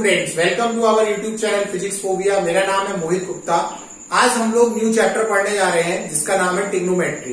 Students, welcome to our YouTube channel physics phobia. मेरा नाम है मोहित गुप्ता। आज हम लोग न्यू चैप्टर पढ़ने जा रहे हैं जिसका नाम है ट्रिग्नोमेट्री।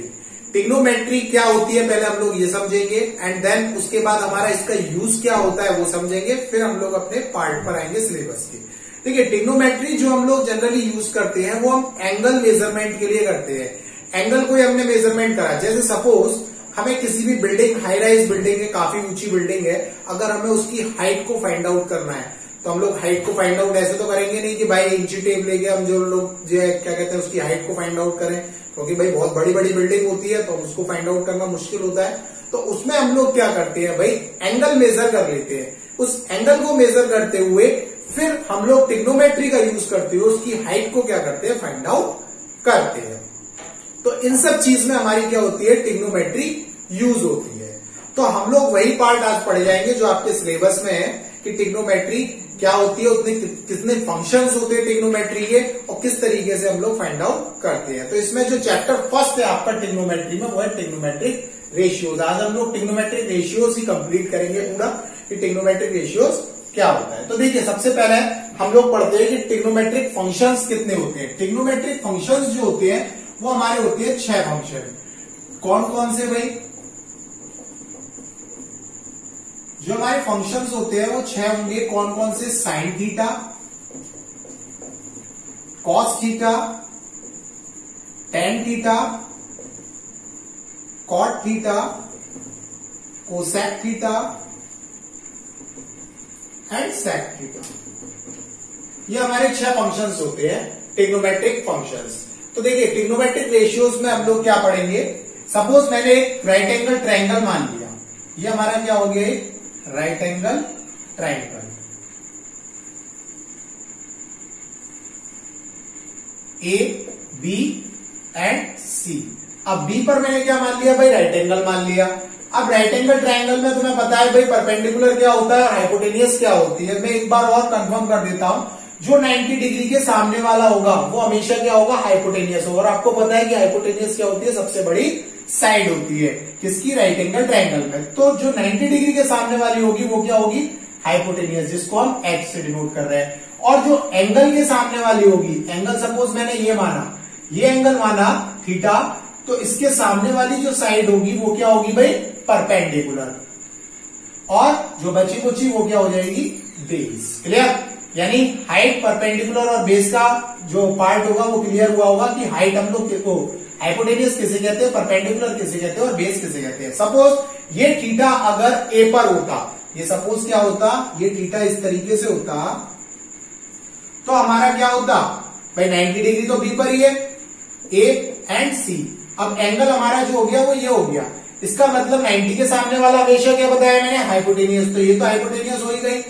ट्रिग्नोमेट्री क्या होती है पहले हम लोग ये समझेंगे एंड देन उसके बाद हमारा इसका यूज क्या होता है वो समझेंगे। फिर हम लोग अपने पार्ट पर आएंगे सिलेबस के। देखिए, ट्रिग्नोमेट्री जो हम लोग जनरली यूज करते हैं वो हम एंगल मेजरमेंट के लिए करते हैं। एंगल को हमने मेजरमेंट करा, जैसे सपोज हमें किसी भी बिल्डिंग, हाई राइज बिल्डिंग है, काफी ऊंची बिल्डिंग है, अगर हमें उसकी हाइट को फाइंड आउट करना है तो हम लोग हाइट को फाइंड आउट ऐसे तो करेंगे नहीं कि भाई इंची टेप लेके हम जो लोग जो है क्या कहते हैं उसकी हाइट को फाइंड आउट करें, क्योंकि भाई बहुत बड़ी बड़ी बिल्डिंग होती है तो उसको फाइंड आउट करना मुश्किल होता है। तो उसमें हम लोग क्या करते हैं भाई, एंगल मेजर कर लेते हैं। उस एंगल को मेजर करते हुए फिर हम लोग ट्रिग्नोमेट्री का यूज करते हुए उसकी हाइट को क्या करते हैं, फाइंड आउट करते हैं। तो इन सब चीज में हमारी क्या होती है, ट्रिग्नोमेट्री यूज होती है। तो हम लोग वही पार्ट आज पढ़ जाएंगे जो आपके सिलेबस में है कि ट्रिग्नोमेट्री क्या होती है, उसमें कितने फंक्शंस होते हैं ट्रिग्नोमेट्री के और किस तरीके से हम लोग फाइंड आउट करते हैं। तो इसमें जो चैप्टर फर्स्ट है आपका ट्रिग्नोमेट्री में वो है ट्रिग्नोमेट्रिक रेशियोज। आज हम लोग ट्रिग्नोमेट्रिक रेशियोज ही कंप्लीट करेंगे पूरा कि ट्रिग्नोमेट्रिक रेशियोज क्या होता है। तो देखिए, सबसे पहले हम लोग पढ़ते हैं कि ट्रिग्नोमेट्रिक फंक्शंस कितने होते हैं। ट्रिग्नोमेट्रिक फंक्शंस जो होते हैं वो हमारे होते हैं 6 फंक्शन। कौन कौन से भाई, जो हमारे फंक्शंस होते हैं वो 6 होंगे। कौन कौन से, sine theta, cos theta, tan theta, cot theta, cosec theta and sec theta. ये हमारे 6 फंक्शंस होते हैं ट्रिग्नोमेट्रिक फंक्शंस। तो देखिए, ट्रिग्नोमेट्रिक रेशियोज में हम लोग क्या पढ़ेंगे। सपोज मैंने एक राइट एंगल ट्रायंगल मान लिया, ये हमारा क्या हो गया, एक right angle triangle. A, B and C. अब बी पर मैंने क्या मान लिया भाई, राइट एंगल मान लिया। अब राइट एंगल ट्रायंगल में तुम्हें पता है भाई परपेंडिकुलर क्या होता है, हाइपोटेनियस क्या होती है। मैं एक बार और कंफर्म कर देता हूं, जो 90 डिग्री के सामने वाला होगा वो हमेशा क्या होगा, हाइपोटेनियस होगा। और आपको पता है कि हाइपोटेनियस क्या होती है, सबसे बड़ी साइड होती है किसकी, राइट एंगल ट्रायंगल में। तो जो 90 डिग्री के सामने वाली होगी वो क्या होगी, हाइपोटेनियस, जिसको हम एक्स से डिनोट कर रहे हैं। और जो एंगल के सामने वाली होगी, एंगल सपोज मैंने ये माना, ये एंगल माना थीटा, तो इसके सामने वाली जो साइड होगी वो क्या होगी भाई, परपेंडिकुलर। और जो बची कुची वो क्या हो जाएगी, बेस। क्लियर, यानी हाइट, परपेंडिकुलर और बेस का जो पार्ट होगा वो क्लियर हुआ होगा कि हाइट हम लोग हाइपोटेनियस किसे कहते हैं, परपेंडिकुलर किसे कहते हैं और बेस किसे कहते हैं। सपोज ये थीटा अगर ए पर होता, ये सपोज क्या होता, ये थीटा इस तरीके से होता, तो हमारा क्या होता भाई, 90 डिग्री तो बी पर ही है, ए एंड सी। अब एंगल हमारा जो हो गया वो ये हो गया, इसका मतलब 90 के सामने वाला हमेशा क्या बताया मैंने, हाइपोटेनियस। तो ये तो हाइपोटेनियस हो ही गई।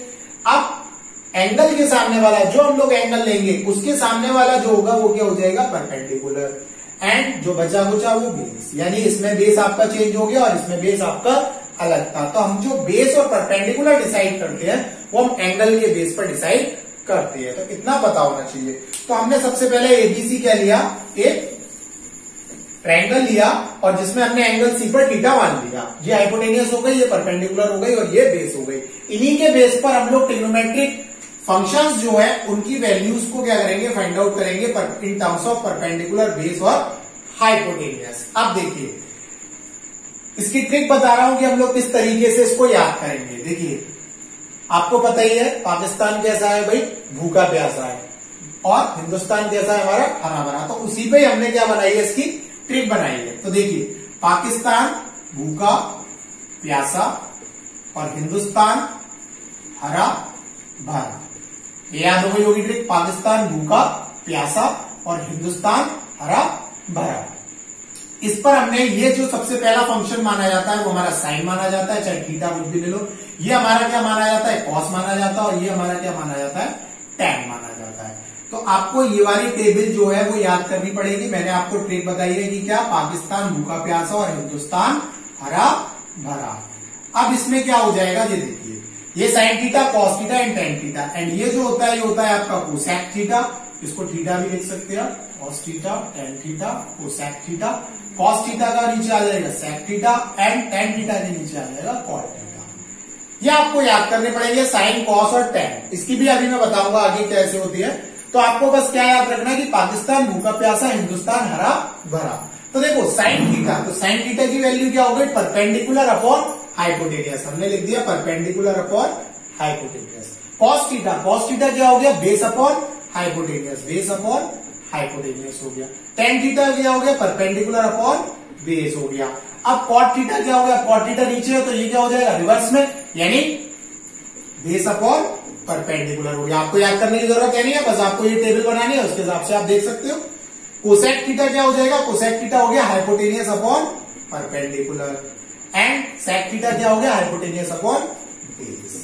अब एंगल के सामने वाला, जो हम लोग एंगल लेंगे उसके सामने वाला जो होगा वो क्या हो जाएगा, परपेंडिकुलर। एंड जो बचा कुचा वो बेस, यानी इसमें बेस आपका चेंज हो गया और इसमें बेस आपका अलग था। तो हम जो बेस और परपेंडिकुलर डिसाइड करते हैं वो हम एंगल के बेस पर डिसाइड करते हैं। तो इतना पता होना चाहिए। तो हमने सबसे पहले एबीसी क्या लिया, एक ट्रायंगल लिया और जिसमें हमने एंगल सी पर थीटा मान लिया। ये हाइपोटेनियस हो गई, ये परपेंडिकुलर हो गई और ये बेस हो गई। इन्हीं के बेस पर हम लोग ट्रिग्नोमेट्रिक फंक्शंस जो है उनकी वैल्यूज को क्या करेंगे, फाइंड आउट करेंगे in terms of perpendicular, base और हाइपोटेनियस। अब देखिए, इसकी ट्रिक बता रहा हूं कि हम लोग किस तरीके से इसको याद करेंगे। देखिए, आपको पता ही है पाकिस्तान कैसा है भाई, भूखा प्यासा है, और हिंदुस्तान कैसा है हमारा, हरा भरा। तो उसी पे हमने क्या बनाई है, इसकी ट्रिक बनाई है। तो देखिए, पाकिस्तान भूखा प्यासा और हिंदुस्तान हरा भरा, ये याद हो गई होगी ट्रिक। पाकिस्तान भूखा प्यासा और हिंदुस्तान हरा भरा। इस पर हमने ये जो सबसे पहला फंक्शन माना जाता है वो हमारा साइन माना जाता है, चाहे थीटा कुछ भी ले लो। ये हमारा क्या माना जाता है, कॉस माना जाता है। और ये हमारा क्या माना जाता है, टैन माना जाता है। तो आपको ये वाली टेबल जो है वो याद करनी पड़ेगी। मैंने आपको ट्रिक बताई है कि क्या, पाकिस्तान भूखा प्यासा और हिंदुस्तान हरा भरा। अब इसमें क्या हो जाएगा, ये देखिए, ये sign theta, cos theta and tan theta, and ये जो होता है ये होता है आपका कोसेक थीटा। इसको थीटा भी लिख सकते हैं, cos theta, tan theta, cosec theta. Cos theta का नीचे आ जाएगा sec theta and tan theta के नीचे आ जाएगा कॉट थीटा। ये आपको याद करने पड़ेंगे, साइन, कॉस और टैन। इसकी भी अभी मैं बताऊंगा आगे कैसे होती है। तो आपको बस क्या याद रखना है कि पाकिस्तान भूखा प्यासा, हिंदुस्तान हरा भरा। तो देखो साइन थीटा, तो साइन थीटा की वैल्यू क्या हो गई, परपेंडिकुलर अपॉन हाइपोटेनियस। हमने लिख दिया perpendicular upon hypotenuse. Cos theta, cos theta क्या हो गया, base upon hypotenuse, base upon hypotenuse हो गया। टेन थीटा क्या हो गया, परपेंडिकुलर अपॉन बेस हो गया। अब कॉट थीटा क्या हो गया, कॉट थीटा नीचे है तो ये क्या हो जाएगा, रिवर्स में, यानी बेस अपॉन परपेंडिकुलर हो गया। आपको याद करने की जरूरत है नहीं है, बस आपको ये टेबल बनानी है, उसके हिसाब से आप देख सकते हो। कोसेक थीटा क्या हो जाएगा, कोसेक थीटा हो गया hypotenuse upon perpendicular, and sec theta क्या हो गया, हाइपोटेनियस अपॉन बेस।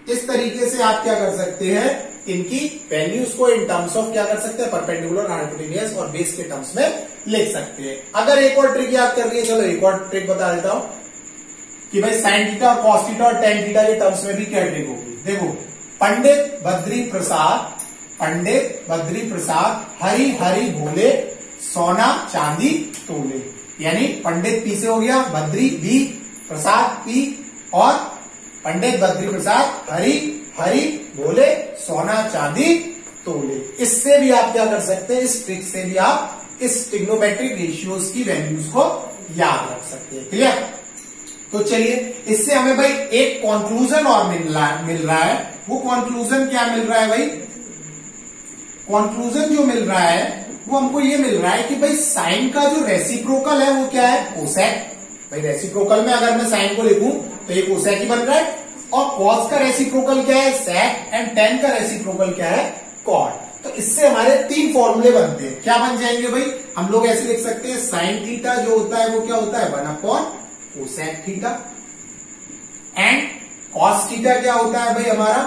इस तरीके से आप क्या कर सकते हैं, इनकी वैल्यूज को इन टर्म्स ऑफ क्या कर सकते हैं, परपेंडिकुलर, हाइपोटेनियस और बेस के टर्म्स में लिख सकते हैं। अगर एक और ट्रिक याद करनी है, चलो एक और ट्रिक बता देता हूं कि भाई साइन थीटा और कॉस थीटा और टेन थीटा के टर्म्स में भी क्या ट्रिक होगी। देखो, पंडित बद्री प्रसाद, पंडित बद्री प्रसाद हरी हरी भोले, सोना चांदी तोले। यानी पंडित पी से हो गया, बद्री बी, प्रसाद पी, और पंडित बद्री प्रसाद हरी हरी भोले, सोना चांदी तोले। इससे भी आप क्या कर सकते हैं, इस ट्रिक से भी आप इस ट्रिग्नोमेट्रिक रेशियोज की वैल्यूज को याद रख सकते हैं। क्लियर। तो चलिए, इससे हमें भाई एक कंक्लूजन और मिल रहा है। वो कंक्लूजन क्या मिल रहा है भाई, कंक्लूजन जो मिल रहा है वो हमको ये मिल रहा है कि भाई साइन का जो रेसिप्रोकल है वो क्या है, कोसेक। भाई रेसिप्रोकल में अगर मैं साइन को लिखूं तो ये कोसेक ही बन रहा है, और कॉस का रेसिप्रोकल क्या है, सेक, एंड टेन का रेसिप्रोकल क्या है, कॉट। तो इससे हमारे तीन फॉर्मूले बनते हैं। क्या बन जाएंगे भाई, हम लोग ऐसे लिख सकते हैं, साइन थीटा जो होता है वो क्या होता है, 1 upon cosec theta, and cos theta क्या होता है भाई हमारा,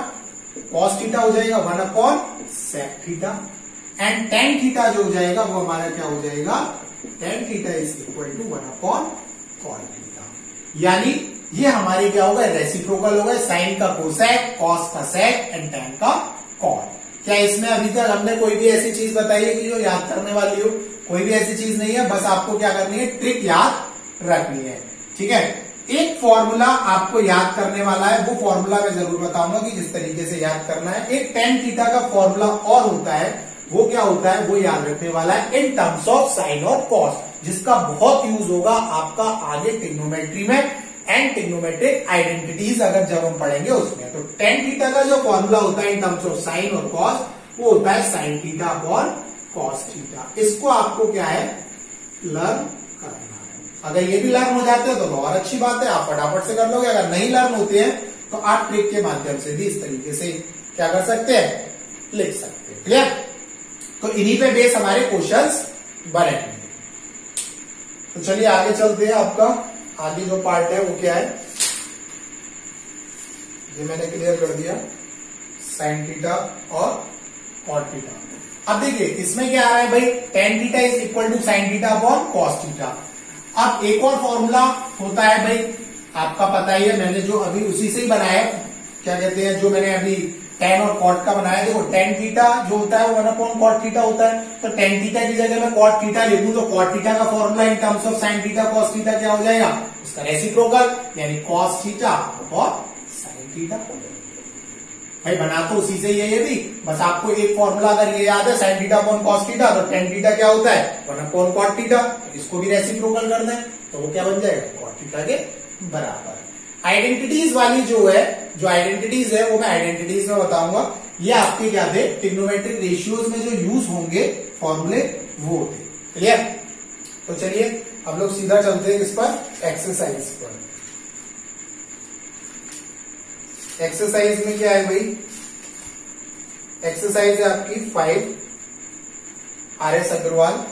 कॉस थीटा हो जाएगा 1 upon sec theta, and tan theta जो हो जाएगा वो हमारा क्या हो जाएगा, tan theta is equal to 1 upon cot theta. यानी ये हमारे क्या होगा, रेसिप्रोकल होगा, साइन का कोसेक, कॉस का सेक, एंड टेन का कॉट। क्या इसमें अभी तक हमने कोई भी ऐसी चीज बताई है कि जो याद करने वाली हो, कोई भी ऐसी चीज नहीं है, बस आपको क्या करनी है, ट्रिक याद रखनी है। ठीक है, एक फॉर्मूला आपको याद करने वाला है, वो फॉर्मूला मैं जरूर बताऊंगा कि किस तरीके से याद करना है। एक टेन थीटा का फॉर्मूला और होता है, वो क्या होता है, वो याद रखने वाला है इन टर्म्स ऑफ साइन और कॉस, जिसका बहुत यूज होगा आपका आगे ट्रिग्नोमेट्री में एंड ट्रिग्नोमेट्रिक आइडेंटिटीज अगर जब हम पढ़ेंगे उसमें। तो टेन थीटा का जो फॉर्मूला होता है इन टर्म्स ऑफ साइन और कॉस, वो होता है sign theta upon cos theta. इसको आपको क्या है, लर्न करना है। अगर ये भी लर्न हो जाते हैं तो और अच्छी बात है, आप फटाफट से कर लोगे। अगर नहीं लर्न होते हैं तो आप ट्रिक के माध्यम से भी इस तरीके से क्या कर सकते हैं, लिख सकते हैं। क्लियर। तो इन्हीं पे बेस हमारे क्वेश्चंस बनेंगे। तो चलिए आगे चलते हैं। आपका आगे जो पार्ट है वो क्या है, ये मैंने क्लियर कर दिया, साइन थीटा और कॉट थीटा। अब देखिए इसमें क्या आ रहा है भाई, tan theta is equal to sine theta upon cos theta. अब एक और फॉर्मूला होता है भाई, आपका पता ही है, मैंने जो अभी उसी से ही बनाया, क्या कहते हैं, जो मैंने अभी टेन और कॉट का बनाया। देखो टेन थीटा जो होता है वो 1 अपॉन कॉट थीटा होता है, तो टेन थीटा की जगह मैं कॉट थीटा लिखूं तो कॉट थीटा का formula in terms of sine theta cos theta क्या हो जाएगा, उसका रेसिप्रोकल, यानी कॉस थीटा और साइन थीटा। भाई बना तो उसी से ही है ये भी, बस आपको एक फॉर्मूला अगर ये याद है, sign theta upon cos theta, तो टेन थीटा क्या होता है, 1 अपॉन कॉट थीटा। तो इसको भी रेसिप्रोकल करना है तो वो क्या बन जाएगा, कॉट थीटा के बराबर। आइडेंटिटीज वाली जो है, जो आइडेंटिटीज है वो मैं आइडेंटिटीज में बताऊंगा। ये आपके क्या थे, ट्रिग्नोमेट्रिक रेशियोज में जो यूज होंगे फॉर्मूले वो थे। क्लियर। तो चलिए हम लोग सीधा चलते हैं इस पर, एक्सरसाइज पर। एक्सरसाइज में क्या है भाई, एक्सरसाइज है आपकी 5 RS अग्रवाल।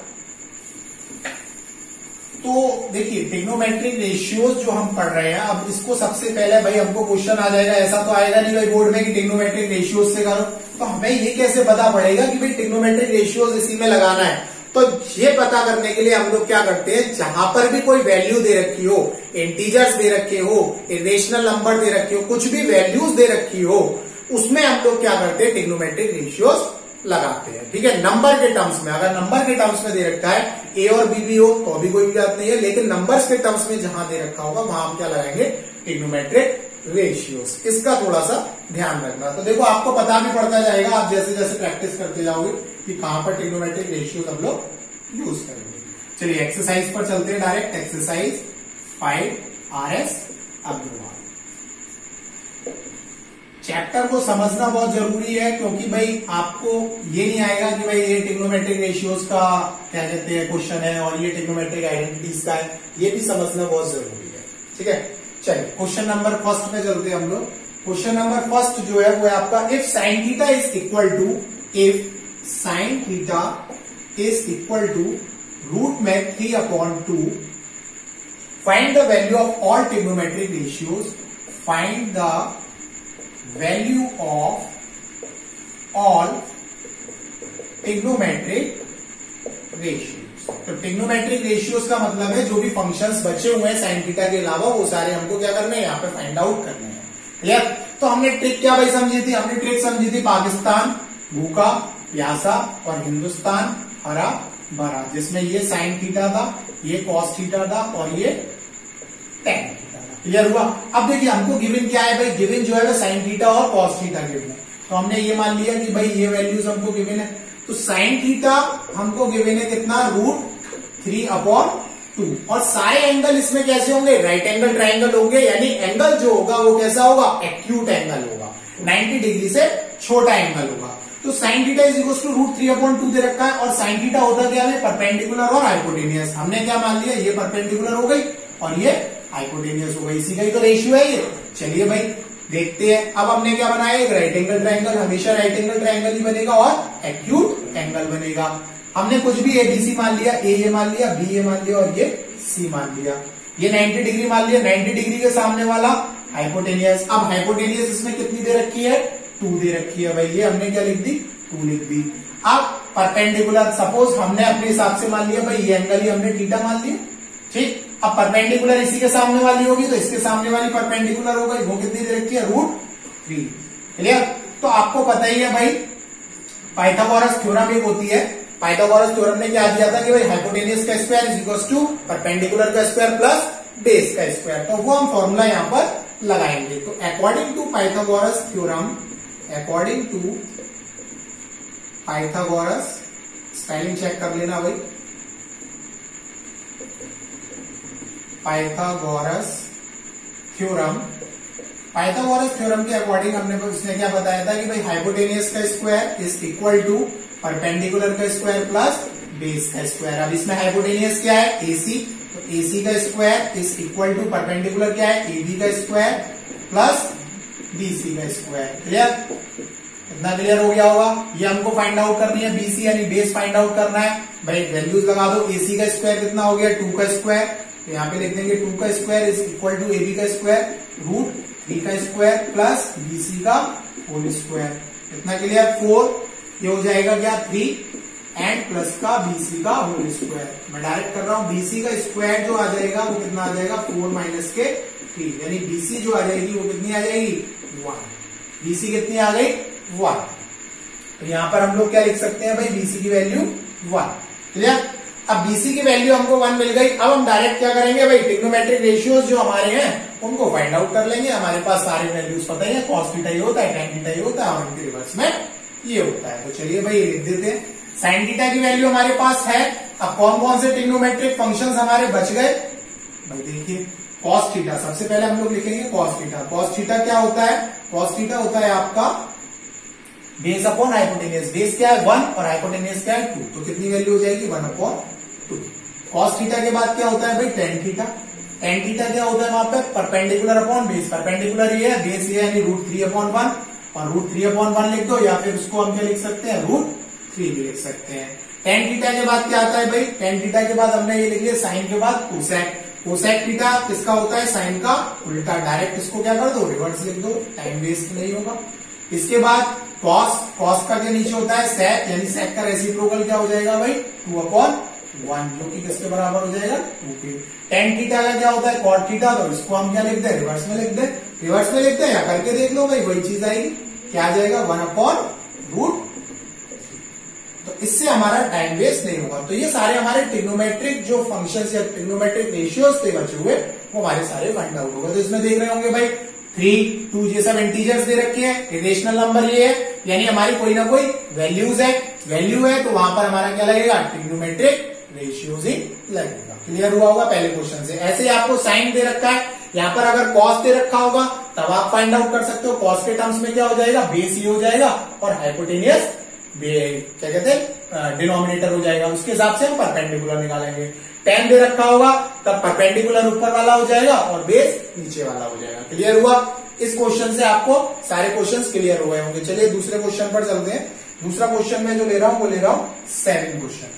तो देखिए ट्रिग्नोमेट्रिक रेशियोज जो हम पढ़ रहे हैं, अब इसको सबसे पहले भाई हमको क्वेश्चन आ जाएगा, ऐसा तो आएगा नहीं भाई बोर्ड में कि ट्रिग्नोमेट्रिक रेशियोज से करो, तो हमें ये कैसे पता पड़ेगा कि भाई ट्रिग्नोमेट्रिक रेशियोज इसी में लगाना है। तो ये पता करने के लिए हम लोग क्या करते हैं, जहां पर भी कोई वैल्यू दे रखी हो, इंटीजर्स दे रखे हो, इरेशनल नंबर दे रखे हो, कुछ भी वैल्यूज दे रखी हो, उसमें हम लोग क्या करते हैं, ट्रिग्नोमेट्रिक रेशियोज लगाते हैं। ठीक है, नंबर के टर्म्स में, अगर नंबर के टर्म्स में दे रखा है ए और बी भी हो तो भी कोई बात नहीं है, लेकिन नंबर्स के टर्म्स में जहां दे रखा होगा वहां हम क्या लगाएंगे, ट्रिग्नोमेट्रिक रेशियोज। इसका थोड़ा सा ध्यान रखना। तो देखो आपको पता भी पड़ता जाएगा आप जैसे जैसे प्रैक्टिस करते जाओगे कि कहां पर ट्रिग्नोमेट्रिक रेशियोज हम लोग यूज करेंगे। चलिए एक्सरसाइज पर चलते हैं direct. Exercise 5 RS Aggarwal. Chapter को समझना बहुत जरूरी है क्योंकि भाई आपको ये नहीं आएगा कि भाई ये ट्रिग्नोमेट्रिक रेशियोज का क्या कहते हैं क्वेश्चन है और ये ट्रिग्नोमेट्रिक आइडेंटिटीज का है, ये भी समझना बहुत जरूरी है। ठीक है, चलिए क्वेश्चन नंबर फर्स्ट में चलते हैं हम लोग। क्वेश्चन नंबर फर्स्ट जो है वो है आपका if sine theta is equal to root में 3/2 find the value of all trigonometric ratios. Find the value of all trigonometric ratios. तो ट्रिग्नोमेट्रिक रेशियोज का मतलब है जो भी फंक्शंस बचे हुए हैं साइन थीटा के अलावा वो सारे हमको क्या करने हैं, यहाँ पे फाइंड आउट करने हैं। क्लियर? तो हमने ट्रिक क्या भाई समझी थी? हमने ट्रिक समझी थी पाकिस्तान, भूखा, प्यासा और हिंदुस्तान हरा भरा, जिसमें ये साइन थीटा था, ये कॉस थीटा था और ये टेन थीटा था। क्लियर हुआ? अब देखिए हमको गिवन क्या है भाई, गिवन जो है साइन थीटा और कॉस थीटा गिवन है। तो हमने ये मान लिया कि भाई ये वैल्यूज हमको गिवन है। तो साइन थीटा हमको गिवन है कितना, √3/2 और सारे एंगल इसमें कैसे होंगे, राइट एंगल ट्राइंगल होंगे, यानी एंगल जो होगा वो कैसा होगा, एक्यूट एंगल होगा, 90 डिग्री से छोटा एंगल होगा। तो sine theta is equal to √3/2 दे रखा है और साइन थीटा होता क्या है, परपेंडिकुलर और हाइपोटेनियस। हमने क्या मान लिया, ये परपेंडिकुलर हो गई और ये हाइपोटेनियस हो गई, इसी का ही तो रेशियो है ये। चलिए भाई देखते हैं। अब हमने क्या बनाया, एक राइट एंगल ट्राइंगल, हमेशा राइट एंगल ट्राइंगल ही बनेगा और एक्यूट एंगल बनेगा। हमने कुछ भी ABC मान लिया, A ये मान लिया, B ये मान लिया और ये C मान लिया। ये 90 डिग्री मान लिया, 90 डिग्री के सामने वाला हाइपोटेनियस। अब हाइपोटेनियस इसमें कितनी दे रखी है, 2 दे रखी है भाई, ये हमने क्या लिख दी, 2 लिख दी। अब परपेंडिकुलर, सपोज हमने अपने हिसाब से मान लिया भाई ये एंगल ही हमने थीटा मान लिया, ठीक। अब परपेंडिकुलर इसी के सामने वाली होगी तो इसके सामने वाली परपेंडिकुलर हो गई, वो कितनी दे रखी है, √3। क्लियर? तो आपको पता ही है भाई पाइथागोरस थ्योरम एक होती है। पाइथागोरस थ्योरम ने क्या दिया था कि भाई हाइपोटेनियस का square is equal to perpendicular का स्क्वायर प्लस बेस का स्क्वायर। तो वो हम फॉर्मूला यहां पर लगाएंगे। तो according to Pythagoras theorem, according to Pythagoras, spelling check कर लेना भाई, पाइथागोरस थ्योरम, पाइथागोरस थ्योरम के अकॉर्डिंग हमने उसने क्या बताया था कि भाई हाइपोटेनियस का square is equal to perpendicular का स्क्वायर प्लस बेस का स्क्वायर। अब इसमें हाइपोटेनियस क्या है, AC, तो AC का square is equal to perpendicular क्या है, AB का स्क्वायर प्लस BC का स्क्वायर। क्लियर? इतना क्लियर हो गया होगा। ये हमको फाइंड आउट करनी है, BC यानी बेस फाइंड आउट करना है भाई। वैल्यूज लगा दो, AC का स्क्वायर कितना हो गया, 2 का स्क्वायर, तो यहाँ पे लिख देंगे 2 का square is equal to AB का स्क्वायर √3 का स्क्वायर प्लस BC का होल स्क्वायर। इतना क्लियर? 4 ये हो जाएगा क्या, 3 एंड प्लस का BC का होल स्क्वायर। मैं डायरेक्ट कर रहा हूं, BC का स्क्वायर जो आ जाएगा वो कितना आ जाएगा, 4 माइनस के 3, यानी BC जो आ जाएगी वो कितनी आ जाएगी, 1। BC कितनी आ गई, 1। तो यहां पर हम लोग क्या लिख सकते हैं भाई, BC की वैल्यू 1। क्लियर? अब BC की वैल्यू हमको 1 मिल गई। अब हम डायरेक्ट क्या करेंगे भाई, ट्रिग्नोमेट्रिक रेशियोज जो हमारे हैं उनको फाइंड आउट कर लेंगे। हमारे पास सारे वैल्यूज पता ही है, कॉस थीटा ये होता है, टेन थीटा ये होता है और इनके रिवर्स में ये होता है। तो चलिए भाई लिख देते हैं। साइन थीटा की वैल्यू हमारे पास है। अब कौन कौन से ट्रिग्नोमेट्रिक फंक्शंस हमारे बच गए भाई, देखिए कॉस थीटा सबसे पहले हम लोग लिखेंगे, कॉस थीटा। कॉस थीटा क्या होता है, कॉस थीटा होता है आपका बेस अपॉन हाइपोटेनियस। बेस क्या है, 1 और हाइपोटेनियस क्या है, 2। तो कितनी वैल्यू हो जाएगी, 1/2। कॉस थीटा के बाद क्या होता है भाई, टेन थीटा। टेन थीटा क्या होता है वहां पे, परपेंडिकुलर अपॉन बेस। परपेंडिकुलर ये है, बेस ये है, यानी √3/1 और √3/1 लिख दो, या फिर उसको हम क्या लिख सकते हैं, √3 भी लिख सकते हैं। टेन थीटा के बाद क्या आता है भाई, टेन थीटा के बाद हमने ये लिख लिया, साइन के बाद कोसेक। कोसेक थीटा किसका होता है, साइन का उल्टा। डायरेक्ट इसको क्या कर दो, रिवर्स लिख दो, टाइम वेस्ट नहीं होगा। इसके बाद कॉस, कॉस का जो नीचे होता है सेक, यानी सेक का रेसिप्रोकल क्या हो जाएगा भाई, 2/1, जो कि किसके बराबर हो जाएगा, 2 के। टेन थीटा का क्या होता है, कॉट थीटा, तो इसको हम क्या लिख दे, रिवर्स में लिख दे। रिवर्स में लिखते हैं या करके देख लो भाई, वही चीज आएगी। क्या आ जाएगा, 1/√3। तो इससे हमारा टाइम वेस्ट नहीं होगा। तो ये सारे हमारे ट्रिग्नोमेट्रिक जो फंक्शंस या ट्रिग्नोमेट्रिक रेशियोज थे बचे हुए, वो हमारे सारे फाइंड आउट होगा। तो इसमें देख रहे होंगे भाई 3, 2 ये सब इंटीजर्स दे रखे हैं, इरेशनल नंबर ये है, यानी हमारी कोई ना कोई वैल्यूज है, वैल्यू है तो वहां पर हमारा क्या लगेगा, ट्रिग्नोमेट्रिक रेशियोज ही लगेगा। क्लियर हुआ होगा पहले क्वेश्चन से। ऐसे ही आपको साइन दे रखा है, यहाँ पर अगर कॉस दे रखा होगा तब आप फाइंड आउट कर सकते हो। कॉस के टर्म्स में क्या हो जाएगा, बेस ही हो जाएगा और हाइपोटेनियस क्या कहते हैं डिनोमिनेटर हो जाएगा। उसके हिसाब से हम परपेंडिकुलर निकालेंगे। टेन दे रखा होगा तब परपेंडिकुलर ऊपर वाला हो जाएगा और बेस नीचे वाला हो जाएगा। क्लियर हुआ। इस क्वेश्चन से आपको सारे क्वेश्चंस क्लियर हो गए होंगे। चलिए दूसरे क्वेश्चन पर चलते हैं। दूसरा क्वेश्चन में जो ले रहा हूं वो ले रहा हूं 7 क्वेश्चन।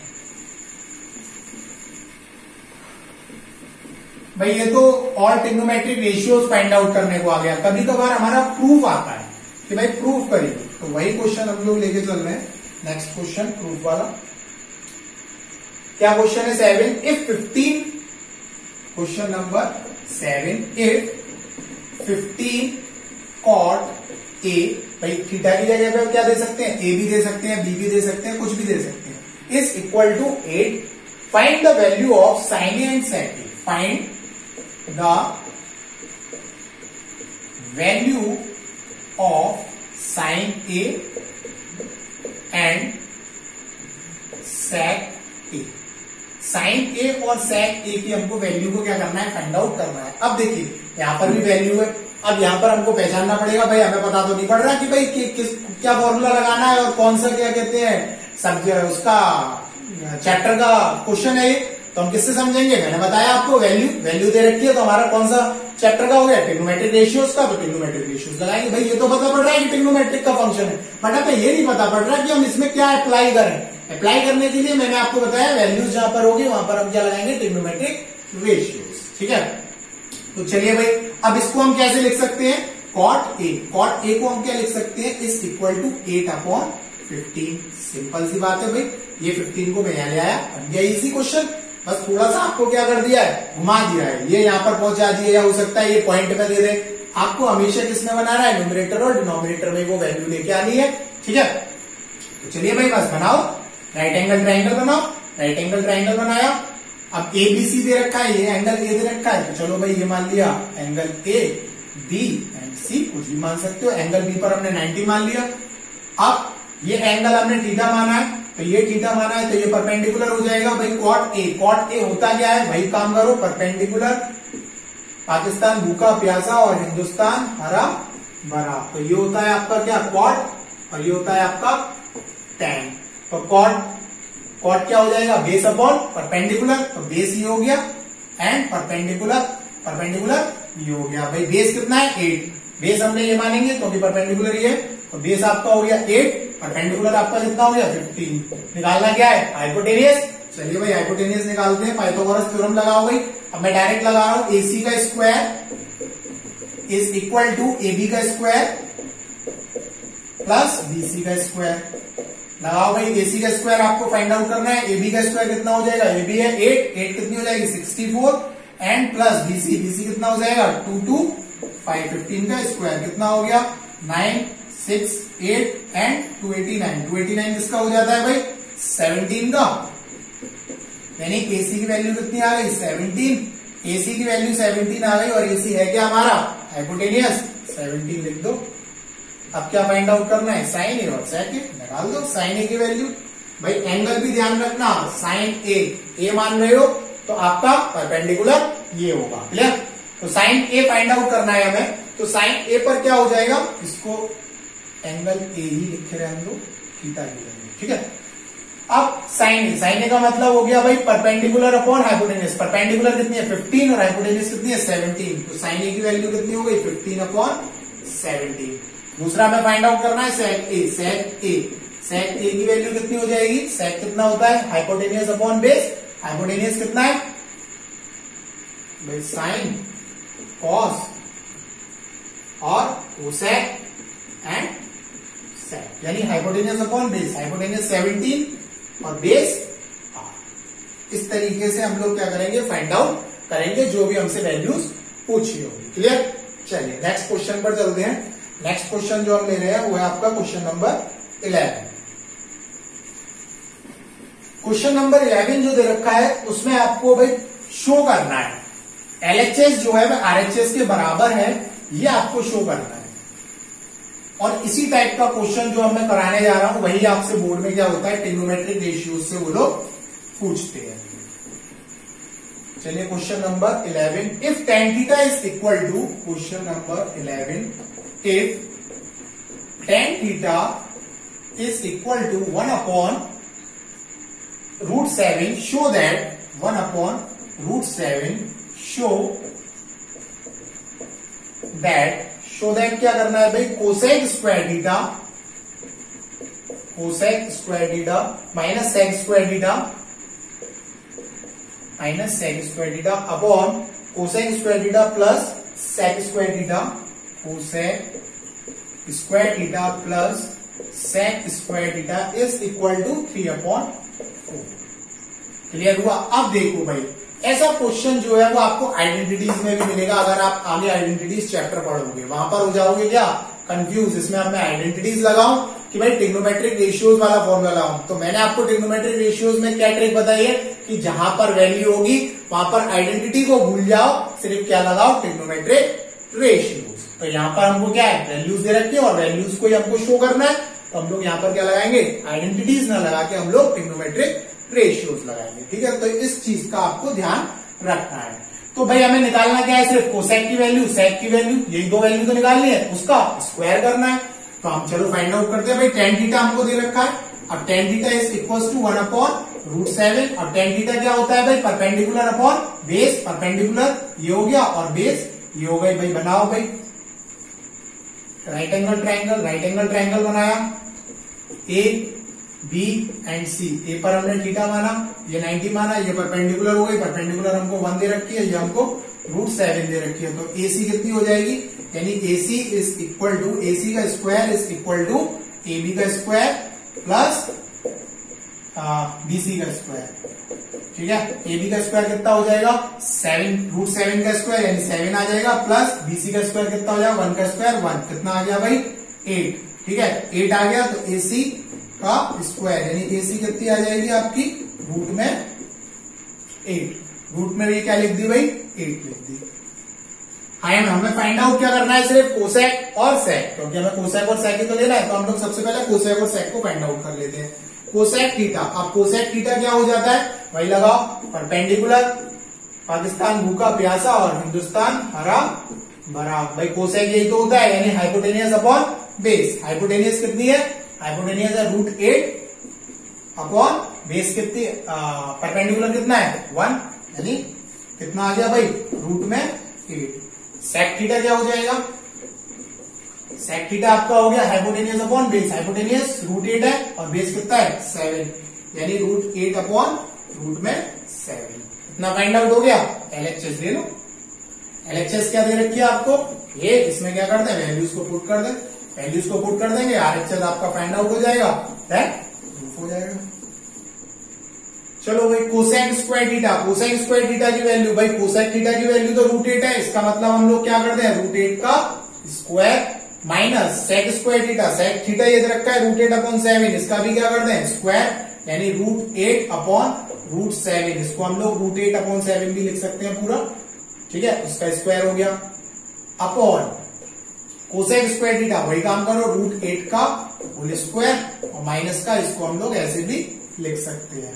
भाई ये तो all trigonometric ratios find out करने को आ गया। कभी कभार हमारा प्रूफ आता है कि भाई प्रूफ करिए, तो वही क्वेश्चन हम लोग लेके चल रहे हैं। नेक्स्ट क्वेश्चन प्रूफ वाला। क्या क्वेश्चन है 7, if 15, question number 7, if 15 cot A, भाई थीटा की जगह पे क्या दे सकते हैं, ए भी दे सकते हैं, बी भी दे सकते हैं, कुछ भी दे सकते हैं, is equal to 8, find the value of sine A and sec A. Find the value of sine A and sec A. Sine A और सेक ए की हमको वैल्यू को क्या करना है, फाइंड आउट करना है। अब देखिए यहां पर भी वैल्यू है। अब यहां पर हमको पहचानना पड़ेगा, भाई हमें पता तो नहीं पड़ रहा कि भाई क्या फॉर्मूला लगाना है और कौन सा क्या कहते हैं सब उसका चैप्टर का क्वेश्चन है ये, तो हम किससे समझेंगे। मैंने बताया आपको वैल्यू दे रखी है, तो हमारा कौन सा चैप्टर का हो गया, ट्रिग्नोमेट्रिक रेशियोज का। तो ट्रिग्नोमेट्रिक रेशियोज लगाएंगे। भाई ये तो पता पड़ रहा है कि ट्रिग्नोमेट्रिक का फंक्शन है, बट हमें ये नहीं पता पड़ रहा कि हम इसमें क्या अप्लाई करें। अप्लाई करने के लिए मैंने आपको बताया वैल्यूज जहां पर होगी वहां पर हम क्या लगाएंगे, ट्रिग्नोमेट्रिक रेशियोज। ठीक है, तो चलिए भाई अब इसको हम कैसे लिख सकते हैं, कॉट ए। कॉट ए को हम क्या लिख सकते हैं, इज इक्वल टू 8/15। सिंपल सी बात है भाई, ये 15 को मैं यहां ले आया, बन गया इसी क्वेश्चन। बस थोड़ा सा आपको क्या कर दिया है, घुमा दिया है, ये यहां पर पहुंचा दिया, या हो सकता है ये पॉइंट में दे दे। आपको हमेशा किसमें बनाना है, न्यूमरेटर और डिनोमिनेटर में वो वैल्यू लेके आनी है। ठीक है, तो चलिए भाई बस बनाओ, राइट एंगल ट्राइंगल बनाओ। राइट एंगल ट्राइंगल बनाया। अब ए बी सी दे रखा है, ये एंगल ए दे रखा है, तो चलो भाई ये मान लिया एंगल ए बी एंड सी, कुछ भी मान सकते हो। एंगल बी पर हमने 90 मान लिया। अब ये एंगल हमने थीटा माना है, तो ये थीटा माना है, तो ये परपेंडिकुलर हो जाएगा भाई कॉट ए। कॉट ए होता क्या है, भाई काम करो, परपेंडिकुलर। पाकिस्तान भूखा प्यासा और हिंदुस्तान हरा भरा, तो ये होता है आपका क्या, कॉट, और ये होता है आपका टैन। तो कॉट क्या हो जाएगा, बेस अपॉन परपेंडिकुलर, तो बेस ये हो गया, एंड परपेंडिकुलर ये हो गया। भाई बेस कितना है, 8। बेस हमने ये मानेंगे क्योंकि परपेंडिकुलर ये है, तो बेस आपका हो गया 8, परपेंडिकुलर आपका कितना हो गया 15। निकालना क्या है, हाइपोटेनियस। चलिए भाई हाइपोटेनियस निकालते हैं। पाइथागोरस थ्योरम लगाओ भाई। अब मैं डायरेक्ट लगा रहा हूं, AC का square is equal to AB का स्क्वायर प्लस BC का स्क्वायर। लगाओ भाई, AC का स्क्वायर आपको फाइंड आउट करना है। AB का स्क्वायर कितना हो जाएगा, AB है 8 कितनी हो जाएगी 64, एंड प्लस BC कितना हो जाएगा 2 2 5, 15 का स्क्वायर कितना हो गया 9 6 8 एंड 289। 289 किसका हो जाता है भाई 17 का, यानी AC की वैल्यू कितनी आ गई 17। AC की वैल्यू 17 आ गई, और AC है क्या हमारा, हाइपोटेनियस, 17 लिख दो। अब क्या फाइंड आउट करना है, साइन ए और सेक ए। निकाल दो साइन ए की वैल्यू। भाई एंगल भी ध्यान रखना, साइन ए मान रहे हो तो आपका परपेंडिकुलर ये होगा। क्लियर, तो साइन ए फाइंड आउट करना है हमें। तो साइन ए पर क्या हो जाएगा, इसको एंगल ए ही लिखे रहे हम लोग, थीटा की वैल्यू। ठीक है, अब साइन ए का मतलब हो गया भाई परपेंडिकुलर अपॉन हाइपोटेनियस। परपेंडिकुलर कितनी है 15 और हाइपोटेनियस कितनी है 17, तो साइन ए की वैल्यू कितनी हो गई 15/17। दूसरा हमें फाइंड आउट करना है सेक ए। सेक ए की वैल्यू कितनी हो जाएगी, सेक कितना होता है हाइपोटेनियस अपॉन बेस। हाइपोटेनियस कितना है भाई, साइन कॉस और कोसेक एंड सेक, यानी हाइपोटेनियस अपॉन बेस। हाइपोटेनियस 17 और बेस 8। इस तरीके से हम लोग क्या करेंगे, फाइंड आउट करेंगे जो भी हमसे वैल्यूज पूछी होगी। क्लियर, चलिए नेक्स्ट क्वेश्चन पर चलते हैं। नेक्स्ट क्वेश्चन जो हम ले रहे हैं वो है आपका क्वेश्चन नंबर 11। क्वेश्चन नंबर 11 जो दे रखा है उसमें आपको भाई शो करना है LHS जो है वह RHS के बराबर है, ये आपको शो करना है। और इसी टाइप का क्वेश्चन जो मैं कराने जा रहा हूं वही आपसे बोर्ड में क्या होता है, ट्रिग्नोमेट्रिक रेशियोज से वो लोग पूछते हैं। चलिए question number 11, if tan theta is equal to, question number 11, if tan theta is equal to 1/√7, show that 1/√7 show that क्या करना है भाई, cosec square theta minus sec square theta upon cosec square theta plus sec square theta, cosec square theta plus sec square theta is equal to 3/4। Clear हुआ? अब देखो भाई, ऐसा question जो है वो आपको आइडेंटिटीज में भी मिलेगा। अगर आप आगे आइडेंटिटीज चैप्टर पढ़ोगे वहां पर हो जाओगे क्या, कंफ्यूज। इसमें अब मैं आइडेंटिटीज लगाऊं कि भाई ट्रिग्नोमेट्रिक रेशियोज वाला फॉर्मूला लगाऊं, तो मैंने आपको ट्रिग्नोमेट्रिक रेशियोज में क्या ट्रिक बताई है कि जहां पर वैल्यू होगी वहां पर आइडेंटिटी को भूल जाओ, सिर्फ क्या लगाओ, ट्रिग्नोमेट्रिक रेशियोज। तो यहां पर हमको क्या है, वैल्यूज दे रखी है और वैल्यूज को ही हमको शो करना है, तो हम लोग यहां पर क्या लगाएंगे, आइडेंटिटीज ना लगा के हम लोग ट्रिग्नोमेट्रिक रेशियोज लगाएंगे। ठीक है, तो इस चीज का आपको ध्यान रखना है। तो भाई हमें निकालना क्या है, सिर्फ कोसेक की वैल्यू, सेक की वैल्यू, यही दो वैल्यू तो निकालनी है, उसका स्क्वायर करना है। तो हम चलो फाइंड आउट करते हैं। भाई tan थीटा हमको दे रखा है, अब tan theta is equal to 1/√7, और tan थीटा क्या होता है भाई, परपेंडिकुलर अपॉन बेस, परपेंडिकुलर ये हो गया और बेस ये हो गई। भाई बनाओ भाई राइट एंगल ट्राइंगल बनाया, ए बी एंड सी, ए पर हमने थीटा माना, ये 90 माना, ये परपेंडिकुलर हो गई, परपेंडिकुलर हमको 1 दे रखी है, ये हमको √7 दे रखी है। तो AC कितनी हो जाएगी, यानी AC is equal to, AC का square is equal to AB का स्क्वायर प्लस BC का स्क्वायर। ठीक है, AB का स्क्वायर कितना हो जाएगा, 7 √7 का स्क्वायर यानी 7 आ जाएगा, प्लस BC का स्क्वायर कितना हो जाएगा, 1 का स्क्वायर 1, कितना आ गया भाई 8। ठीक है, 8 आ गया, तो AC का स्क्वायर यानी AC कितनी आ जाएगी आपकी, रूट में 8, रूट में भी क्या लिख दी भाई, 8 लिख दी। हमें फाइंड आउट क्या करना है, सिर्फ कोसेक और सेक, क्योंकि हमें कोसेक और सेक ही तो लेना है, तो हम लोग सबसे पहले कोसेक और सेक को फाइंड आउट कर लेते हैं। कोसेक थीटा, अब कोसेक थीटा क्या हो जाता है, वही लगाओ, परपेंडिकुलर, पाकिस्तान भूखा प्यासा और हिंदुस्तान हरा भरा। भाई कोसेक यही तो होता है, यानी हाइपोटेनियस अपॉन बेस। हाइपोटेनियस कितनी है, हाइपोटेनियस है √8 अपॉन बेस कितनी, परपेंडिकुलर कितना है 1, यानी कितना आ गया भाई, रूट में 8। सेक थीटा क्या हो जाएगा, सेक थीटा आपका हो गया हाइपोटेनियस अपॉन बेस, हाइपोटेनियस √8 है और बेस कितना है 7, यानी √8 अपॉन रूट में 7। इतना फाइंड आउट हो गया। LHS ले लो, LHS क्या दे रखी है आपको, ये इसमें क्या करते हैं, वैल्यूज को पुट कर दें, वैल्यूज को पुट कर देंगे, RHS आपका फाइंड आउट हो जाएगा, प्रूफ हो जाएगा। चलो भाई cosec square theta, cosec square theta की वैल्यू, भाई कोसेक थीटा की वैल्यू तो √8 है, इसका मतलब हम लोग क्या करते हैं, √8 का square minus sec square theta, sec theta ये दे रखा है √8/7, इसका भी क्या करते हैं स्क्वायर, यानी √8/7, इसको हम लोग √8/7 भी लिख सकते हैं पूरा। ठीक है, उसका स्क्वायर हो गया, अपॉन कोसेक स्क्वायर थीटा, वही काम करो, √8 का होल स्क्वायर और माइनस का, इसको हम लोग ऐसे भी लिख सकते हैं,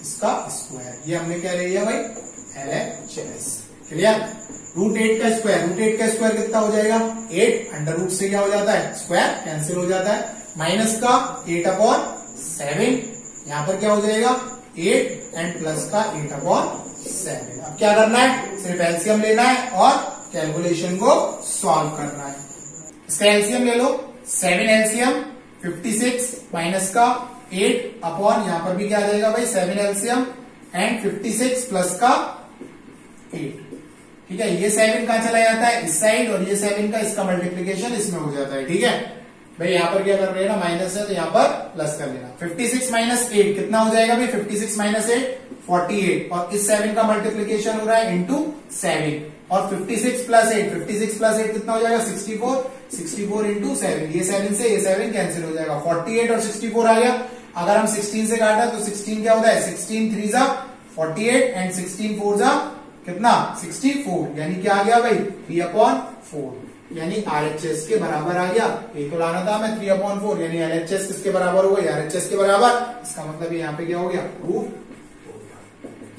इसका स्क्वायर। ये हमने क्या ले लिया भाई, LHS। क्लियर, √8 का स्क्वायर कितना हो जाएगा 8, अंडर रूट से क्या हो जाता है, स्क्वायर कैंसिल हो जाता है, माइनस का 8/7, यहां पर क्या हो जाएगा 8 एंड प्लस का 8/7। अब क्या करना है, सिर्फ एलसीएम लेना है और कैलकुलेशन को सॉल्व करना है। इसका एलसीएम ले लो, 7 एलसीएम 56 माइनस का 8 अपॉन, यहां पर भी क्या आ जाएगा भाई 7 एलसीएम एंड 56 प्लस का 8। ठीक है, ये 7 कहां चला जाता है, इस साइड, और ये 7 का इसका मल्टीप्लीकेशन इसमें हो जाता है। ठीक है भाई, यहां पर क्या कर रहे हैं ना, माइनस है तो यहां पर प्लस कर लेना। 56 माइनस 8 कितना हो जाएगा भाई, 56 माइनस 8 48, और इस 7 का मल्टीप्लीकेशन हो रहा है इंटू 7, और 56 प्लस 8 कितना हो जाएगा 64 इंटू 7, ये 7 से ये 7 कैंसिल हो जाएगा, 48 और 64 आ गया। अगर हम 16 से काटा तो 16 क्या होता है, 16 3 जा 48 एंड 16 4 जा कितना 64, यानी क्या आ गया भाई 3/4, यानी RHS के बराबर आ गया। ये तो लाना था मैं 3/4, यानी LHS किसके बराबर हो गया, RHS के बराबर। इसका मतलब यहाँ पे क्या हो गया, प्रूफ।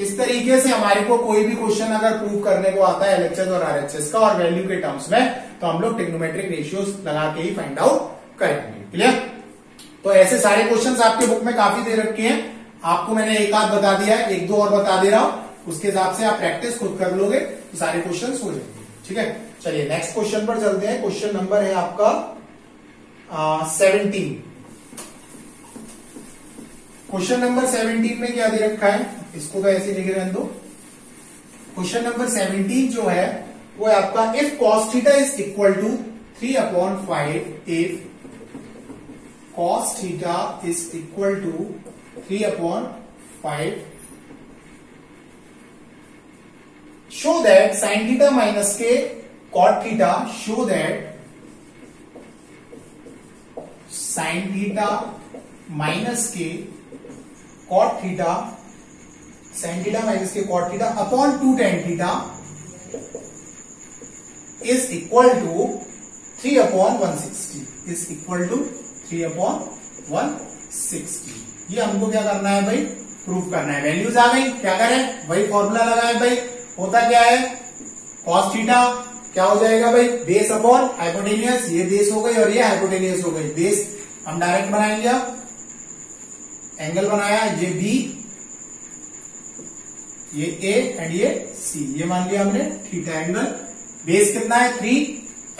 इस तरीके से हमारे को कोई भी क्वेश्चन अगर प्रूव करने को आता है LHS और RHS का और वैल्यू के टर्म्स में, तो हम लोग ट्रिग्नोमेट्रिक रेशियोज लगा के ही फाइंड आउट करेंगे। क्लियर। तो ऐसे सारे क्वेश्चंस आपके बुक में काफी दे रखे हैं, आपको मैंने एक आध बता दिया है, एक दो और बता दे रहा हूं, उसके हिसाब से आप प्रैक्टिस खुद कर लोगे तो सारे क्वेश्चंस हो जाएंगे। ठीक है, चलिए नेक्स्ट क्वेश्चन पर चलते हैं। क्वेश्चन नंबर है आपका 17। क्वेश्चन नंबर 17 में क्या दे रखा है, इसको तो ऐसे लिख रहने दो। क्वेश्चन नंबर 17 जो है वो है आपका इफ cos theta is equal to 3/5, इफ cos theta is equal to 3/5, show that sin theta minus k cot theta, show that sin theta minus k cot theta, sin theta minus k cot theta upon 2 tan theta is equal to 3/160, is equal to 3/160। ये हमको क्या करना है भाई, proof करना है। Values आ गई, क्या करें, वही फॉर्मूला लगाए भाई। होता क्या है, cos थीटा क्या हो जाएगा भाई, बेस अपॉन हाइपोटेनियस, ये बेस हो गई और ये हाइपोटेनियस हो गई। बेस हम डायरेक्ट बनाएंगे, अब एंगल बनाया, ये बी, ये ए एंड ये सी, ये मान लिया हमने थीटा एंगल। बेस कितना है 3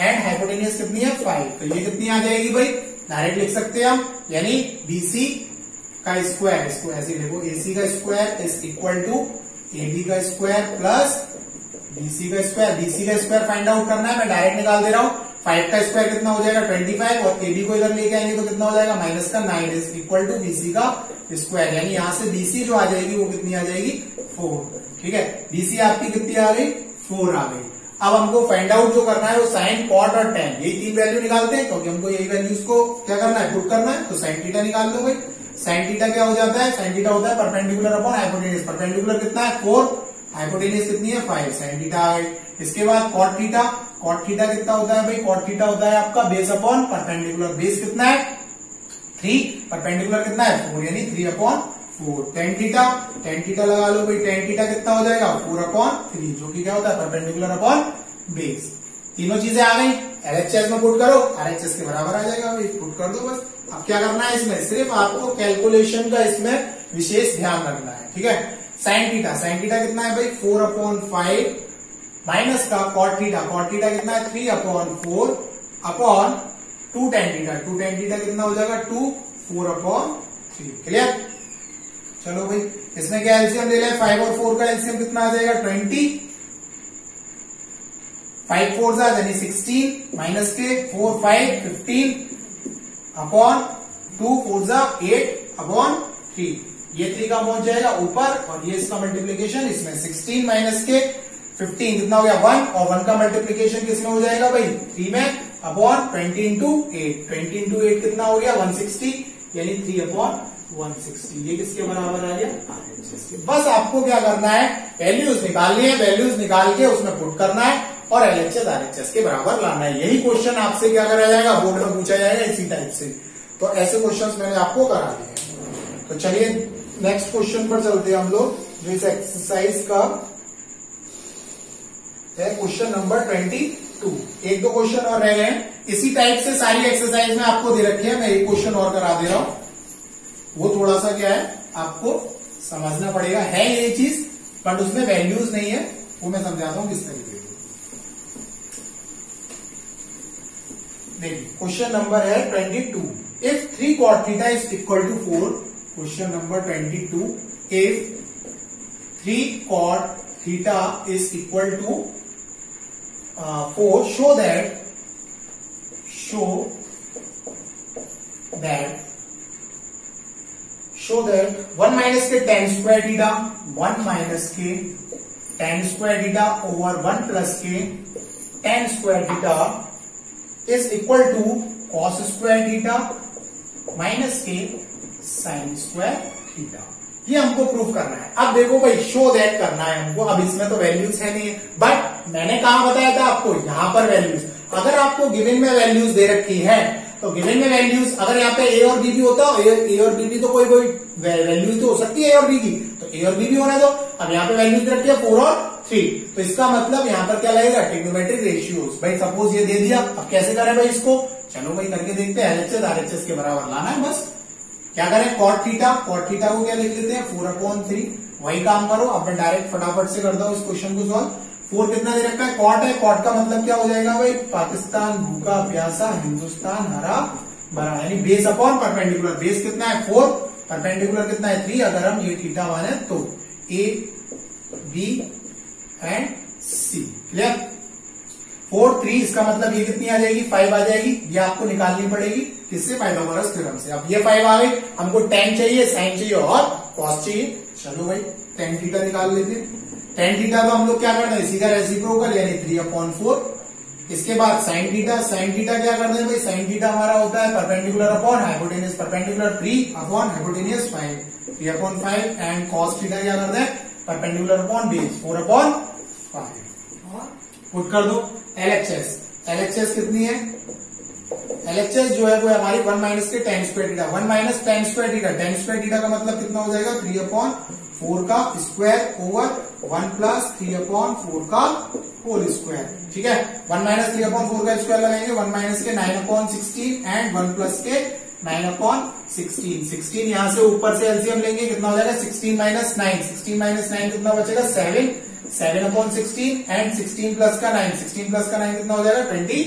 एंड हाइपोटेनियस कितनी है 5, तो ये कितनी आ जाएगी भाई, डायरेक्ट लिख सकते हैं हम, यानी बीसी का स्क्वायर, इसको ऐसे लिखो, एसी का square is equal to AB का स्क्वायर प्लस बीसी का स्क्वायर। बीसी का स्क्वायर फाइंड आउट करना है, मैं डायरेक्ट निकाल दे रहा हूं। 5 का स्क्वायर कितना हो जाएगा 25, और एबी को इधर लेके आएंगे तो कितना हो जाएगा माइनस का 9 इज इक्वल टू बीसी का स्क्वायर, यानी यहां से बीसी जो आ जाएगी वो कितनी आ जाएगी 4। ठीक है, बीसी आपकी कितनी आ गई 4 आ गई। अब हमको फाइंड आउट जो करना है वो साइन, कॉट और टेन, यही 3 वैल्यू निकालते हैं, क्योंकि हमको यही वैल्यूज को क्या करना है, पुट करना है। तो साइन थीटा निकाल दो भाई। साइन थीटा क्या हो जाता है, साइन थीटा होता है परपेंडिकुलर अपॉन हाइपोटेनियस। परपेंडिकुलर कितना है 4, हाइपोटेनियस कितनी है 5, साइन थीटा आ गई। इसके बाद कॉट थीटा, कॉट थीटा कितना होता है भाई, कॉट थीटा होता है आपका बेस अपॉन परपेंडिकुलर। बेस कितना है 3, परपेंडिकुलर कितना है 4, यानी 3/4। टेन थीटा, टेन थीटा लगा लो भाई, टेन थीटा कितना हो जाएगा 4/3, जो कि क्या होता है परपेंडिकुलर अपॉन बेस। तीनों चीजें आ गई, LHS में पुट करो, RHS के बराबर आ जाएगा भाई, पुट कर दो बस। अब क्या करना है इसमें, सिर्फ आपको कैलकुलेशन का इसमें विशेष ध्यान रखना है। ठीक है, साइन थीटा, साइन थीटा कितना है भाई 4/5 माइनस का कॉट थीटा, कॉट थीटा कितना है 3/4 upon 2 tan theta, 2 tan theta कितना हो जाएगा 2, 4/3। क्लियर। चलो भाई, इसमें क्या एलसीएम ले ले, 5 और 4 का एलसीएम कितना आ जाएगा 20, 5 4 यानी 16 माइनस के 4 5 15 अपॉन 2 4 8/3, ये 3 का पहुंच जाएगा ऊपर, और ये इसका मल्टीप्लीकेशन इसमें 16 माइनस के 15 कितना हो गया 1, और 1 का मल्टीप्लीकेशन किसमें हो जाएगा भाई 3 में, अपॉन 20 into 8, 20 into 8 कितना हो गया 160, यानी 3/160। ये किसके बराबर आ गया RHS के। बस आपको क्या करना है, वैल्यूज निकालनी है, वैल्यूज निकाल के उसमें पुट करना है और LHS RHS के बराबर लाना है। यही क्वेश्चन आपसे क्या करा जाएगा, बोर्ड में पूछा जाएगा इसी टाइप से। तो ऐसे क्वेश्चंस मैंने आपको करा दिए। तो चलिए नेक्स्ट क्वेश्चन पर चलते हैं हम लोग, जो इस एक्सरसाइज का है क्वेश्चन नंबर 22। एक दो क्वेश्चन और रह गए हैं इसी टाइप से, सारी एक्सरसाइज में आपको दे रखे हैं। मैं एक क्वेश्चन और करा दे रहा हूं, वो थोड़ा सा क्या है आपको समझना पड़ेगा, है ये चीज बट उसमें वैल्यूज नहीं है, वो मैं समझाता हूं किस तरीके से। देखिए क्वेश्चन नंबर है 22, if 3 cot theta is equal to 4। Question number 22, if 3 cot theta is equal to 4, show that 1 minus के tan square theta, 1 minus के tan square theta over 1 plus के tan square theta is equal to cos square theta minus के sin square theta। ये हमको proof करना है। अब देखो भाई, शो दैट करना है हमको। अब इसमें तो वैल्यूज है नहीं, बट मैंने कहा बताया था आपको, यहां पर वैल्यूज। अगर आपको गिवन में वैल्यूज दे रखी है तो गिवन में वैल्यूज, अगर यहाँ पे ए और बी भी होता, ए और बी भी तो कोई वैल्यू तो हो सकती है ए और बी की, तो ए और बी भी होना दो। अब यहाँ पे वैल्यूज दे रखी है 4 और 3, तो इसका मतलब यहाँ पर क्या लगेगा, ट्रिग्नोमेट्रिक रेशियोज। भाई सपोज ये दे दिया, अब कैसे करें भाई इसको, चलो भाई करके देखते हैं। एलएचएस आरएचएस के बराबर लाना है बस। क्या करें, कॉट थीटा को क्या लिख लेते हैं 4/3, वही काम करो। अब मैं डायरेक्ट फटाफट से करता हूँ इस क्वेश्चन को सॉल्व। 4 कितना दे रखा है, कॉट है, कॉट का मतलब क्या हो जाएगा भाई, पाकिस्तान भूखा प्यासा हिंदुस्तान हरा भरा, यानी बेस अपॉन परपेंडिकुलर। बेस कितना है 4, परपेंडिकुलर कितना है 3। अगर हम ये थीटा माने तो A B and C, clear. 4 3, इसका मतलब ये कितनी आ जाएगी 5 आ जाएगी। ये आपको निकालनी पड़ेगी किससे, पाइथागोरस थ्योरम से। अब ये 5 आ गई, हमको tan चाहिए, sin चाहिए और cos चाहिए। चलो भाई tan थीटा निकाल लेते हैं। tan थीटा को हम लोग क्या करते हैं, इसी का रेसिप्रोकल यानी 3/4। इसके बाद sin थीटा क्या करते हैं भाई, sin थीटा हमारा होता है perpendicular upon hypotenuse, perpendicular hypotenuse 5, 3/5। And cos theta क्या करते हैं, परपेंडिकुलर अपॉन बेस 4/5। पुट कर दो। एलएचएस कितनी है, एलएचएस जो है वो हमारी 1 माइनस के tan square theta, 1 minus tan square theta. tan square theta का मतलब कितना हो जाएगा, 3/4 का स्क्वायर ओवर 1 प्लस 3/4 का होल स्क्वायर। ठीक है, 1 माइनस 3/4 का स्क्वायर लगाएंगे, 1 माइनस के 9/16 एंड 1 प्लस के 9/16। 16 यहां से ऊपर से एलसीएम लेंगे, कितना हो जाएगा 16 माइनस 9, 16 माइनस 9 कितना बचेगा 7, 7/16 एंड 16 प्लस का 9, 16 प्लस का 9 कितना हो जाएगा 25,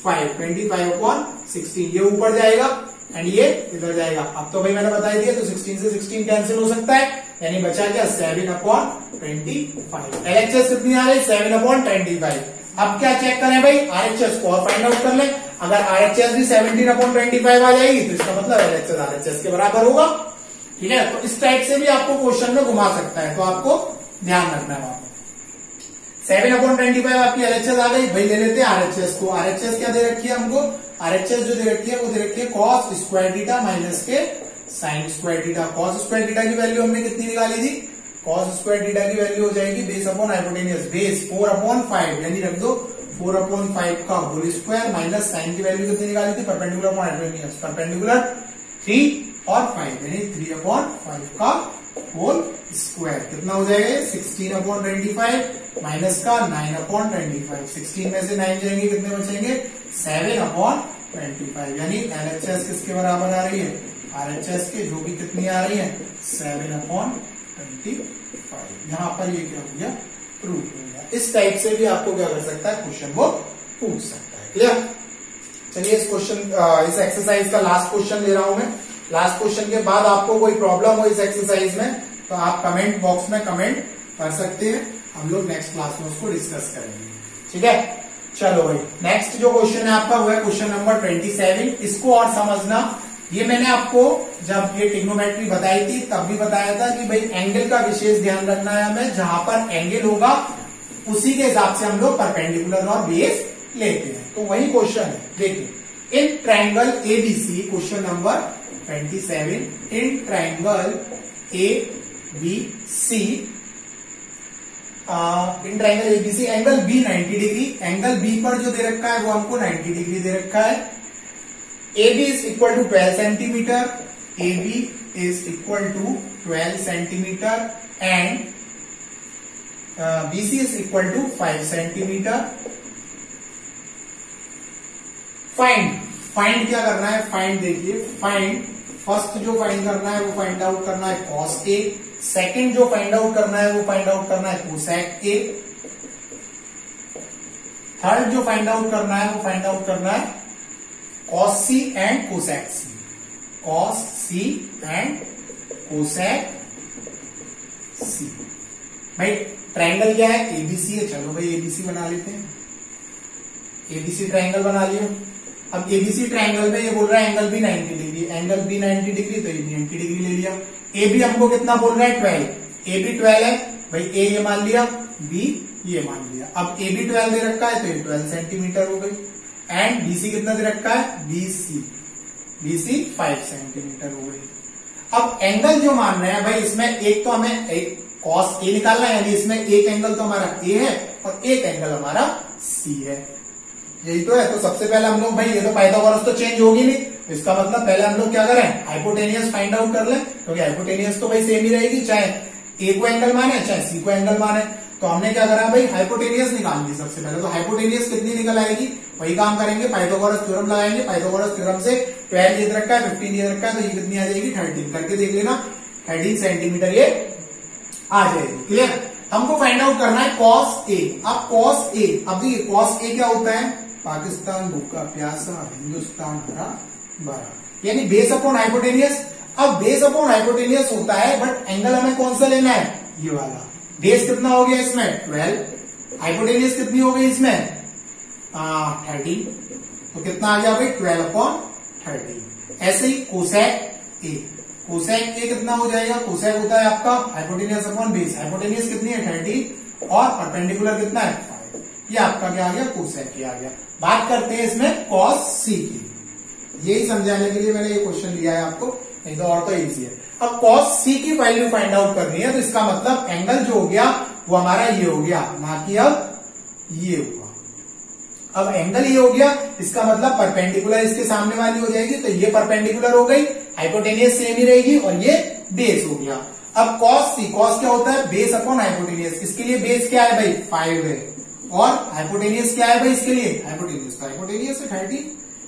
25/16। ये ऊपर जाएगा एंड ये इधर जाएगा। अब तो भाई मैंने बता दिया, तो 16 से 16 कैंसिल हो सकता है, यानी बचा क्या 7/25। एलएचएस कितनी आ गई 7/25। अब क्या चेक करें भाई, आरएचएस को और फाइंड आउट कर लें। अगर आरएचएस भी 17/25 आ जाएगी तो इसका मतलब एलएचएस आरएचएस के बराबर होगा। ठीक है, तो इस टाइप से भी आपको क्वेश्चन में घुमा सकता है, तो आपको ध्यान रखना है। 7/25 आपकी एलएचएस आ गई। भाई ले लेते हैं आरएचएस को। आरएचएस क्या दे रखी है हमको, आरएचएस जो दे रखी है वो दे रखी है cos स्क्वायर थीटा माइनस के sin square theta. cos square theta की वैल्यू हमने कितनी निकाली थी, cos स्क्वायर थीटा की वैल्यू हो जाएगी बेस अपॉन हाइपोटेनियस, बेस 4/5, यानी रख दो 4/5 का होल स्क्वायर माइनस sin की वैल्यू कितनी निकाली थी, परपेंडिकुलर अपॉन हाइपोटेनियस, परपेंडिकुलर 3 और 5, यानी 3/5 का होल स्क्वायर। कितना हो जाएगा 16/25 माइनस का 9/25। 16 में से 9 जाएंगे, कितने बचेंगे 7/25, यानी एलएचएस किसके बराबर आ रही है, आरएचएस के, जो भी कितनी आ रही है 7/25। यहां पर ये क्या हो गया, प्रूफ हो गया। इस टाइप से भी आपको क्या कर सकता है, क्वेश्चन वो पूछ सकता है। क्लियर। चलिए इस क्वेश्चन, इस एक्सरसाइज का लास्ट क्वेश्चन ले रहा हूं मैं। लास्ट क्वेश्चन के बाद आपको कोई प्रॉब्लम हो इस एक्सरसाइज में तो आप कमेंट बॉक्स में कमेंट कर सकते हैं, हम लोग नेक्स्ट क्लास में उसको डिस्कस करेंगे। ठीक है, चलो भाई नेक्स्ट जो क्वेश्चन है आपका वो है क्वेश्चन नंबर 27। इसको और समझना, ये मैंने आपको जब ये ट्रिग्नोमेट्री बताई थी तब भी बताया था कि भाई एंगल का विशेष ध्यान रखना है हमें, जहां पर एंगल होगा उसी के हिसाब से हम लोग परपेंडिकुलर और बेस लेते हैं। तो वही क्वेश्चन है, देखिए in triangle ABC, question number 27, in triangle ABC, in triangle ABC angle B 90 degree, angle B पर जो दे रखा है वो हमको 90 डिग्री दे रखा है। AB is equal to 12 centimetre, AB is equal to 12 centimetre and BC is equal to 5 centimetre. Find क्या करना है, फाइंड देखिए, फाइंड फर्स्ट जो फाइंड करना है वो फाइंड आउट करना है cos A, सेकंड जो फाइंड आउट करना है वो फाइंड आउट करना है cosec A, थर्ड जो फाइंड आउट करना है वो फाइंड आउट करना है cos C and cosec C, cos C and cosec C। भाई ट्राइंगल क्या है, ABC है, चलो भाई ABC बना लेते हैं। ABC ट्राइंगल बना लिया। अब ABC ट्राइंगल में ये बोल रहा है एंगल भी 90 डिग्री, एंगल भी 90 डिग्री, तो ये 90 डिग्री ले लिया। AB हमको कितना बोल रहा है 12, AB 12 है भाई, A ये मान लिया, B ये मान लिया। अब AB 12 दे रखा है तो ये 12 सेंटीमीटर हो गई, एंड BC कितना दे रखा है, BC 5 सेंटीमीटर हो गई। अब एंगल जो मान रहे हैं भाई, इसमें एक तो हमें एक कॉस ए निकालना है, यानी इसमें एक एंगल तो हमारा ए है और एक एंगल हमारा सी है, यही तो है। तो सबसे पहले हम लोग भाई, ये तो पाइथागोरस तो चेंज होगी नहीं, इसका मतलब पहले हम लोग क्या करें, हाइपोटेनियस फाइंड आउट कर लें, क्योंकि हाइपोटेनियस तो भाई सेम ही रहेगी, चाहे ए को एंगल माने चाहे सी को एंगल माने। तो हमने क्या करा भाई, हाइपोटेनियस निकाल ली सबसे पहले। तो हाइपोटेनियस कितनी निकल आएगी, वही काम करेंगे, पाइथागोरस थ्योरम लगाएंगे। पाइथागोरस थ्योरम से 12 ये रखा है, 15 ये रखा है, तो ये कितनी आ जाएगी 13, करके देख लेना, 13 सेंटीमीटर ये आ जाएगी। क्लियर। हमको फाइंड आउट करना है कॉस ए। अब कॉस ए, अब देखिए कॉस ए क्या होता है, पाकिस्तान भूखा प्यासा हिंदुस्तान हरा भरा, यानी बेस अपॉन हाइपोटेनियस। अब बेस अपॉन हाइपोटेनियस होता है, बट एंगल हमें कौन सा लेना है, ये वाला। बेस कितना हो गया इसमें 12, हाइपोटेनियस कितनी हो गई इसमें 13, तो कितना आ गया भाई 12 अपॉन 13। ऐसे ही कोसेक ए, कोसेक ए कितना हो जाएगा, कोसेक होता है आपका हाइपोटेनियस अपॉन बेस, हाइपोटेनियस कितनी है 30 और परपेंडिकुलर कितना है 5, ये आपका क्या आ गया, कोसेक ए आ गया। बात करते हैं इसमें कॉस सी की, यही समझाने के लिए मैंने ये क्वेश्चन लिया है आपको, नहीं तो और तो इजी है। अब कॉस सी की वैल्यू फाइंड आउट करनी है, तो इसका मतलब एंगल जो हो गया वो हमारा ये हो गया, ना कि अब ये हुआ। अब एंगल ये हो गया, इसका मतलब परपेंडिकुलर इसके सामने वाली हो जाएगी, तो ये परपेंडिकुलर हो गई, हाइपोटेनियस सेम ही रहेगी और ये बेस हो गया। अब कॉस सी, कॉस क्या होता है, बेस अपॉन हाइपोटेनियस। इसके लिए बेस क्या है भाई 5 है, और हाइपोटेनियस क्या है भाई इसके लिए, हाइपोटेनियस तो हाइपोटेनियस है 30,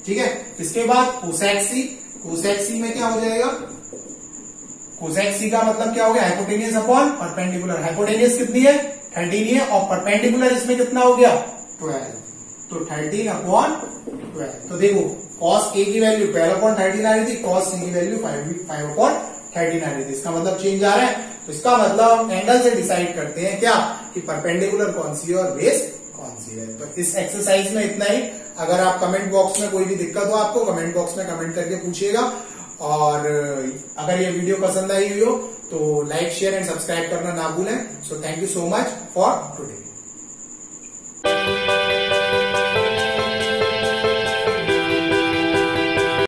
ठीक है। इसके बाद कोसेक सी, कोसेक सी में क्या हो जाएगा, कोसेक सी का मतलब क्या हो गया, हाइपोटेनियस अपॉन परपेंडिकुलर। हाइपोटेनियस कितनी है 13 है, और परपेंडिकुलर इसमें कितना हो गया 12, तो 13 अपॉन 12। तो देखो कॉस ए की वैल्यू 12 अपॉन 13 आ रही थी, कॉस सी की वैल्यू 5 अपॉन 13 आ रही थी। इसका मतलब चेंज आ रहा है, तो इसका मतलब हम एंगल से डिसाइड करते हैं क्या, कि परपेंडिकुलर कौन सी है और बेस कौन सी है। तो इस एक्सरसाइज में इतना ही। अगर आप कमेंट बॉक्स में कोई भी दिक्कत हो आपको, कमेंट बॉक्स में कमेंट करके पूछिएगा, और अगर ये वीडियो पसंद आई हुई हो तो लाइक शेयर एंड सब्सक्राइब करना ना भूलें। So thank you so much for today.